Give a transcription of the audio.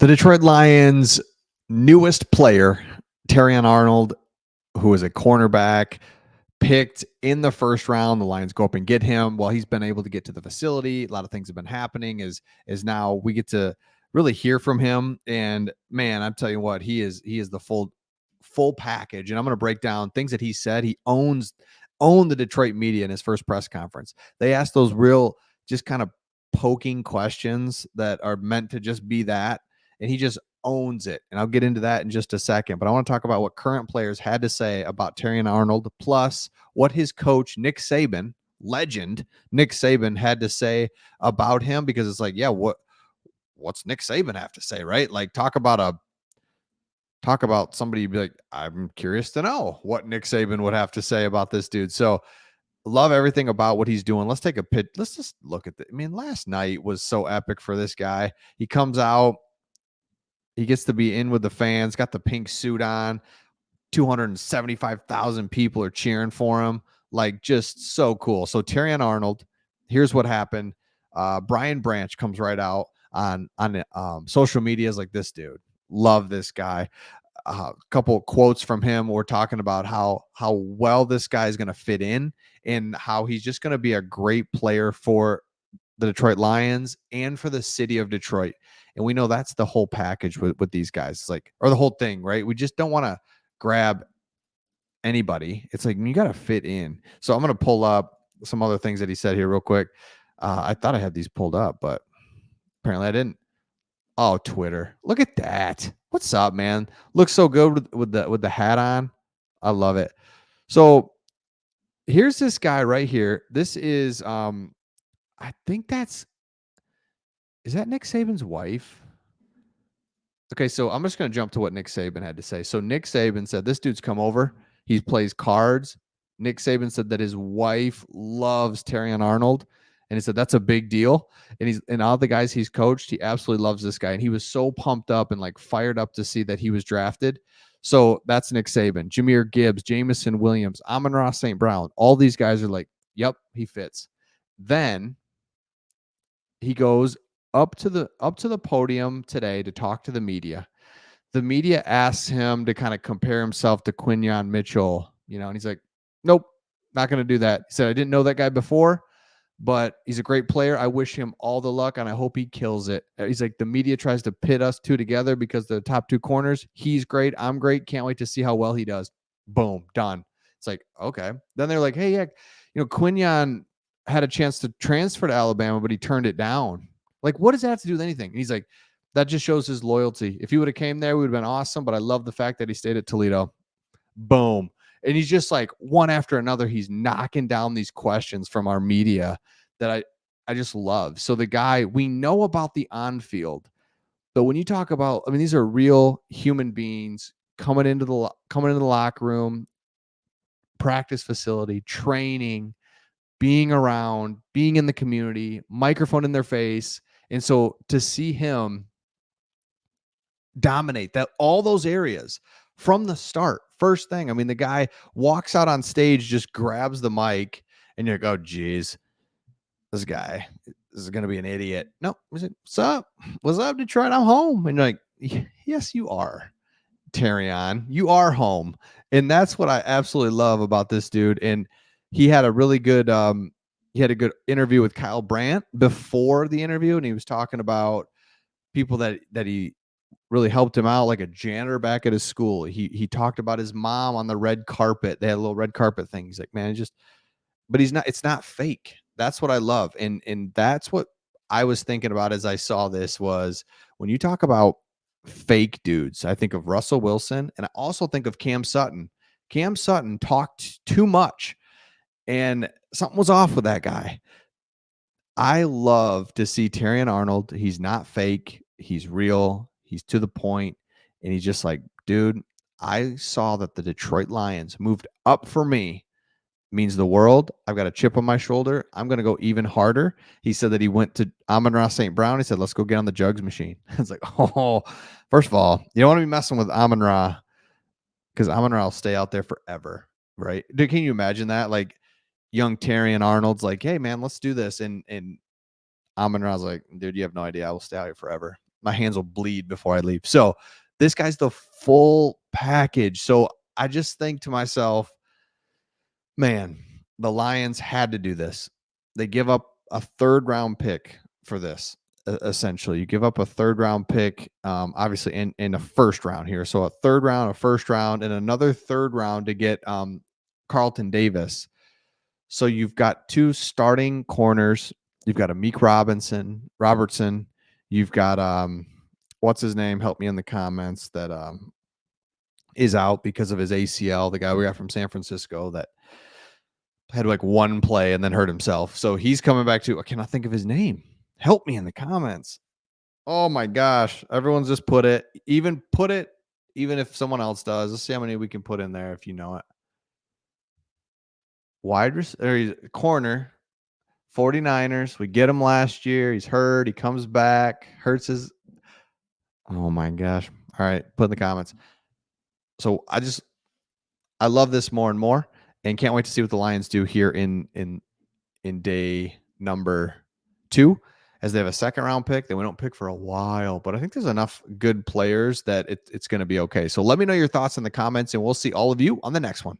The Detroit Lions' newest player, Tayon Arnold, who is a cornerback, picked in the first round. The Lions go up and get him. Well, he's been able to get to the facility. A lot of things have been happening. Is now we get to really hear from him. And man, I'm telling you what, he is the full package. And I'm going to break down things that he said. He owned the Detroit media in his first press conference. They asked those real, just kind of poking questions that are meant to just be that, and he just owns it. And I'll get into that in just a second. But I want to talk about what current players had to say about Tayon Arnold, plus what his coach, Nick Sabin, legend Nick Sabin, had to say about him, because it's like, yeah, what's Nick Sabin have to say, right? Like, talk about somebody, be like, I'm curious to know what Nick Sabin would have to say about this dude. So love everything about what he's doing. Let's take a pitch. Let's just look at I mean, last night was so epic for this guy. He comes out, he gets to be in with the fans, got the pink suit on. 275,000 people are cheering for him. Like, just so cool. So Tayon Arnold, here's what happened. Brian Branch comes right out on social media, is like, this dude, love this guy. A couple of quotes from him. We're talking about how well this guy is going to fit in, and how he's just going to be a great player for the Detroit Lions and for the city of Detroit. And we know that's the whole package with these guys. It's like, or the whole thing, right? We just don't want to grab anybody. It's like, you got to fit in. So I'm going to pull up some other things that he said here real quick. I thought I had these pulled up, but apparently I didn't. Oh, Twitter. Look at that. What's up, man? Looks so good with the hat on. I love it. So here's this guy right here. This is I think is that Nick Saban's wife? Okay, so I'm just going to jump to what Nick Saban had to say. So Nick Saban said, this dude's come over. He plays cards. Nick Saban said that his wife loves Tayon Arnold, and he said that's a big deal. And all the guys he's coached, he absolutely loves this guy. And he was so pumped up and like fired up to see that he was drafted. So that's Nick Saban. Jahmyr Gibbs, Jamison Williams, Amon-Ra St. Brown. All these guys are like, yep, he fits. Then he goes up to the podium today to talk to the media. The media asks him to kind of compare himself to Quinyon Mitchell, and he's like, nope, not going to do that. He said, I didn't know that guy before, but he's a great player. I wish him all the luck, and I hope he kills it. He's like, the media tries to pit us two together because they're the top two corners. He's great. I'm great. Can't wait to see how well he does. Boom, done. It's like, okay. Then they're like, hey, yeah, Quinyon had a chance to transfer to Alabama, but he turned it down. Like, what does that have to do with anything? And he's like, that just shows his loyalty. If he would have came there, we would have been awesome. But I love the fact that he stayed at Toledo. Boom. And he's just like, one after another, he's knocking down these questions from our media that I just love. So the guy, we know about the on-field, but when you talk about, I mean, these are real human beings coming into the locker room, practice facility, training, being around, being in the community, microphone in their face. And so to see him dominate that, all those areas from the start, first thing, I mean, the guy walks out on stage, just grabs the mic, and you're like, oh, geez, this guy is going to be an idiot. No, he's like, what's up, Detroit? I'm home. And you're like, yes, you are, Terrion. You are home. And that's what I absolutely love about this dude. And he had a really good interview with Kyle Brandt before the interview, and he was talking about people that he really helped him out, like a janitor back at his school. He talked about his mom on the red carpet. They had a little red carpet thing. He's like, man, but it's not fake. That's what I love. And that's what I was thinking about as I saw this, was when you talk about fake dudes, I think of Russell Wilson, and I also think of Cam Sutton. Cam Sutton talked too much, and something was off with that guy. I love to see Tayon Arnold. He's not fake. He's real. He's to the point, and he's just like, dude, I saw that the Detroit Lions moved up for me. Means the world. I've got a chip on my shoulder. I'm going to go even harder. He said that he went to Amon-Ra St. Brown. He said, let's go get on the jugs machine. It's like, oh, first of all, you don't want to be messing with Amon-Ra, because Amon-Ra will stay out there forever, right? Dude, can you imagine that? Like, young Tayon Arnold's like, hey, man, let's do this. And Amon-Ra's like, dude, you have no idea. I will stay out here forever. my hands will bleed before I leave. So this guy's the full package. So I just think to myself, man, the Lions had to do this. They give up a third round pick for this. Essentially, you give up a third round pick, obviously in a first round here. So a third round, a first round, and another third round to get Carlton Davis. So you've got two starting corners. You've got a Meek Robertson. You've got what's his name? Help me in the comments. That is out because of his ACL. The guy we got from San Francisco that had like one play and then hurt himself. So he's coming back too. I cannot think of his name. Help me in the comments. Oh my gosh. Everyone's just put it. Even if someone else does. Let's see how many we can put in there if you know it. Corner, 49ers. We get him last year. He's hurt. He comes back, hurts his. Oh my gosh. All right. Put in the comments. So I love this more and more and can't wait to see what the Lions do here in day number 2, as they have a second round pick that we don't pick for a while, but I think there's enough good players that it's going to be okay. So let me know your thoughts in the comments and we'll see all of you on the next one.